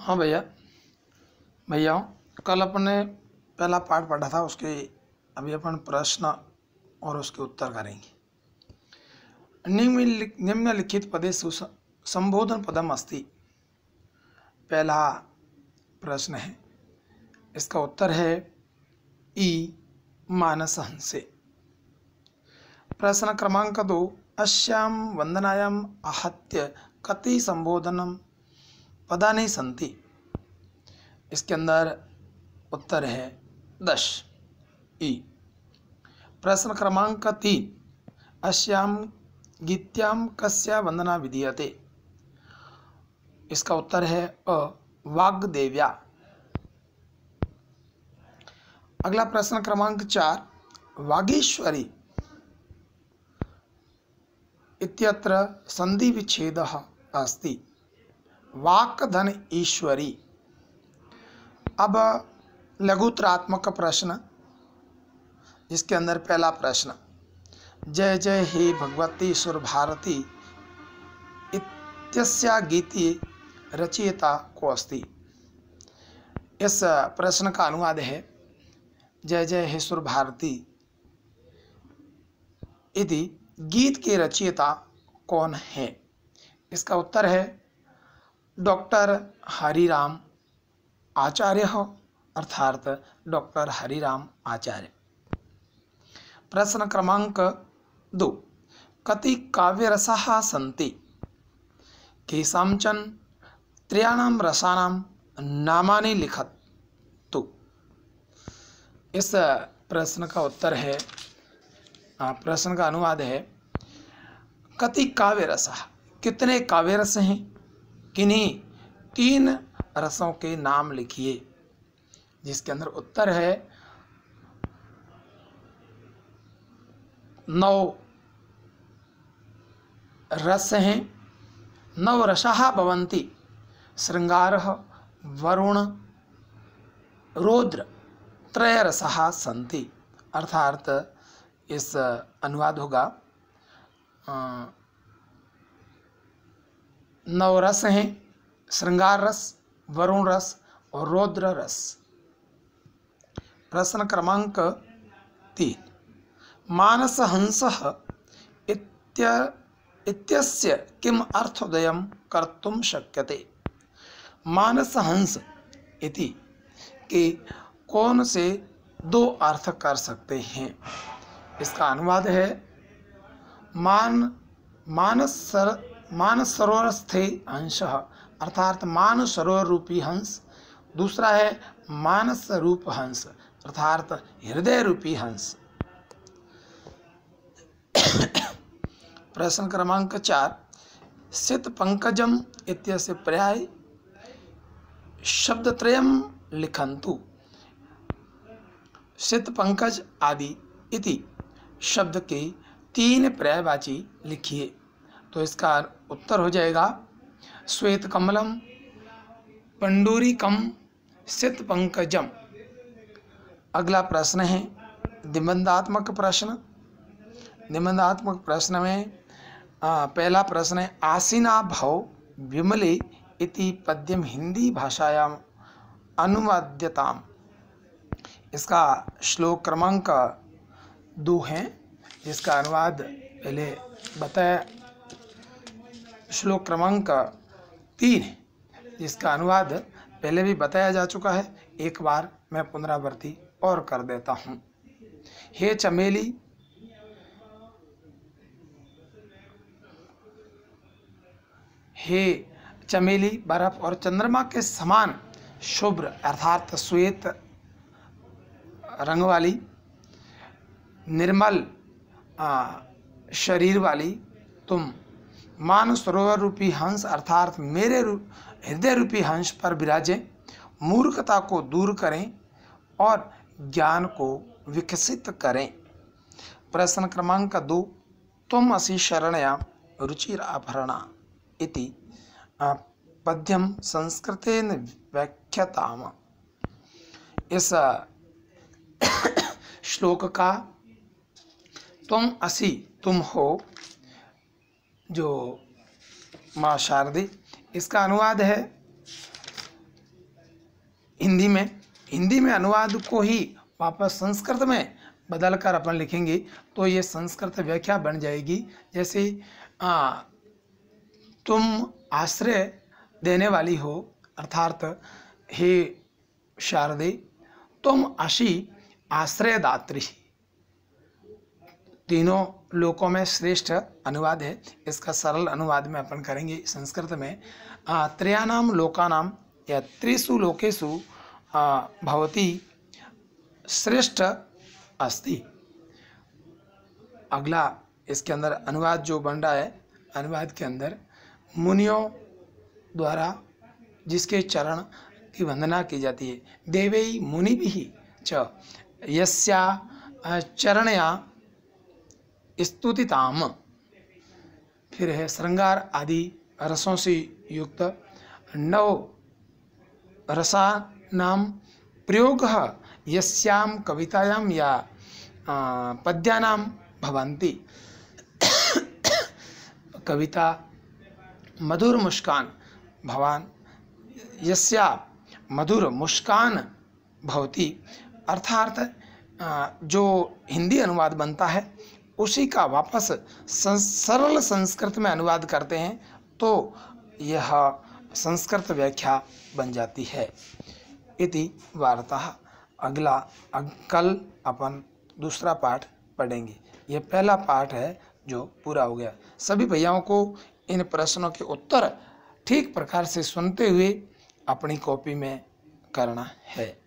हाँ भैया कल अपने पहला पाठ पढ़ा था, उसके अभी अपन प्रश्न और उसके उत्तर करेंगे। निम्नलिखित पदेषु संबोधन पदम अस्ति। पहला प्रश्न है, इसका उत्तर है ई मानस हंसे। प्रश्न क्रमांक 2, अस्यां वंदनायाम् आहत्य कति संबोधनम पदानि सन्ति। इसके अंदर उत्तर है 10 ई। प्रश्न क्रमांक 3, अस्यां गीत्यां कस्या वंदना विधीयते। इसका उत्तर है अ वाग्देव्या। अगला प्रश्न क्रमांक 4, वागीश्वरी इत्यत्र संधि विच्छेदः अस्ति। वाक् धन ईश्वरी। अब लघुतरात्मक प्रश्न, जिसके अंदर पहला प्रश्न, जय जय हे भगवती सुर भारती इत्यस्या गीति रचयिता को अस्ति। इस प्रश्न का अनुवाद है, जय जय हे सुर भारती इति गीत के रचयिता कौन है। इसका उत्तर है डॉक्टर हरिराम आचार्य, अर्थात डॉक्टर हरिराम आचार्य। प्रश्न क्रमांक 2, कति काव्यरसाः सन्ति। केषांचन त्रयाणां रसानां नामानि लिखतु। इस प्रश्न का उत्तर है, प्रश्न का अनुवाद है, कति काव्यरसाः, कितने काव्यरस हैं, किन्हीं 3 रसों के नाम लिखिए। जिसके अंदर उत्तर है 9 रस हैं। 9 रसाः भवन्ति। श्रृंगारः, वरुण, रौद्र, त्रयरसाः सन्ति। अर्थात इस अनुवाद होगा 9 रस हैं, श्रृंगार रस, वरुण रस और रौद्र रस। प्रश्न क्रमांक 3, मानस हंसः इत्यस्य किम अर्थोदयं कर्तुं शक्यते। मानस हंस इति के कौन से 2 अर्थ कर सकते हैं। इसका अनुवाद है, मानस सरोवरस्थे हंसः, अर्थात मानस सरोवर रूपी हंस। दूसरा है मानस रूप हंस, अर्थात हृदय रूपी हंस। प्रश्न क्रमांक 4, सित पंकजम इत्यस्य पर्याय शब्दत्रयं लिखन्तु। सित पंकज आदि इति शब्द के 3 पर्यायवाची लिखिए। तो इसका उत्तर हो जाएगा श्वेत कमलम, पंडूरिकम, सित पंकजम। अगला प्रश्न है निबंधात्मक प्रश्न। निबंधात्मक प्रश्न में पहला प्रश्न है, आसीना भव विमले इति पद्यम हिंदी भाषायाम अनुवाद्यताम। इसका श्लोक क्रमांक 2 है, जिसका अनुवाद पहले बताया। श्लोक क्रमांक 3 है, जिसका अनुवाद पहले भी बताया जा चुका है। एक बार मैं पुनरावृत्ति और कर देता हूँ। हे चमेली, हे चमेली बर्फ और चंद्रमा के समान शुभ्र, अर्थात श्वेत रंग वाली, निर्मल शरीर वाली तुम मानस सरोवर रूपी हंस, अर्थात मेरे हृदय रूपी हंस पर विराजें, मूर्खता को दूर करें और ज्ञान को विकसित करें। प्रश्न क्रमांक 2, तुम असि शरणया रुचिराभरणा इति पद्यम संस्कृतेन व्याख्याताम। इस श्लोक का तुम असि, तुम हो, जो माँ शारदी, इसका अनुवाद है हिंदी में अनुवाद को ही वापस संस्कृत में बदल कर अपन लिखेंगे तो ये संस्कृत व्याख्या बन जाएगी। जैसे तुम आश्रय देने वाली हो, अर्थात हे शारदे तुम अशी आश्रयदात्री। तीनों लोकों में श्रेष्ठ अनुवाद है। इसका सरल अनुवाद में अपन करेंगे संस्कृत में। त्रयाणाम लोकानाम या त्रिषु लोकेषु भवती श्रेष्ठ अस्ति। अगला इसके अंदर अनुवाद जो बन रहा है, अनुवाद के अंदर मुनियों द्वारा जिसके चरण की वंदना की जाती है, देवै मुनिभिः च यस्या चरणया स्तुतिताम। फिर है श्रृंगार आदि रसों से युक्त नव रसानाम प्रयोगः यस्याम कवितायाम या पद्यानाम भवन्ति। कविता मधुर मुस्कान भवान यस्या मधुर मुस्कान भवती, अर्थात जो हिंदी अनुवाद बनता है उसी का वापस सरल संस्कृत में अनुवाद करते हैं तो यह संस्कृत व्याख्या बन जाती है। इति वार्ताः। अगला कल अपन दूसरा पाठ पढ़ेंगे। यह पहला पाठ है जो पूरा हो गया। सभी भैयाओं को इन प्रश्नों के उत्तर ठीक प्रकार से सुनते हुए अपनी कॉपी में करना है।